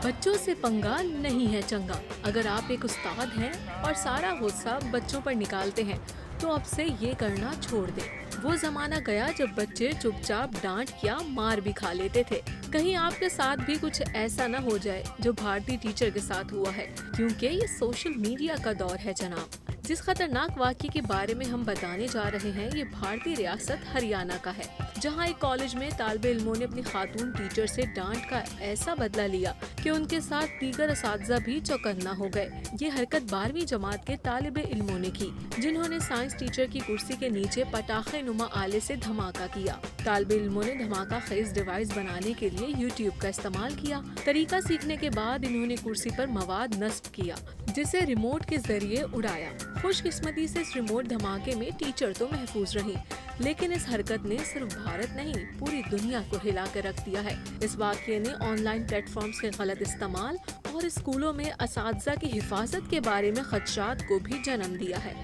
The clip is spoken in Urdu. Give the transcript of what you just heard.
بچوں سے پنگا نہیں ہے چنگا۔ اگر آپ ایک استاد ہیں اور سارا غصہ بچوں پر نکالتے ہیں تو اب سے یہ کرنا چھوڑ دیں۔ وہ زمانہ گیا جب بچے چپ چاپ ڈانٹ یا مار بھی کھا لیتے تھے۔ کہیں آپ کے ساتھ بھی کچھ ایسا نہ ہو جائے جو بھارتی ٹیچر کے ساتھ ہوا ہے، کیونکہ یہ سوشل میڈیا کا دور ہے جناب۔ جس خطرناک واقعے کے بارے میں ہم بتانے جا رہے ہیں یہ بھارتی ریاست ہریانہ کا ہے، جہاں ایک کالج میں طالب علموں نے اپنی خاتون ٹیچر سے ڈانٹ کا ایسا بدلہ لیا کہ ان کے ساتھ دیگر اساتذہ بھی چوکنا ہو گئے۔ یہ حرکت 12ویں جماعت کے طالب علموں نے کی، جنہوں نے سائنس ٹیچر کی کرسی کے نیچے پٹاخے نما آلے سے دھماکہ کیا۔ طالب علموں نے دھماکہ خیز ڈیوائس بنانے کے لیے یوٹیوب کا استعمال کیا۔ طریقہ سیکھنے کے بعد انہوں نے کرسی پر مواد نصب کیا، جسے ریموٹ کے ذریعے اڑایا۔ خوش قسمتی سے اس ریموٹ دھماکے میں ٹیچر تو محفوظ رہی، لیکن اس حرکت نے صرف بھارت نہیں پوری دنیا کو ہلا کر رکھ دیا ہے۔ اس واقعے نے آن لائن پلیٹ فارمز کے غلط استعمال اور اسکولوں میں اساتذہ کی حفاظت کے بارے میں خدشات کو بھی جنم دیا ہے۔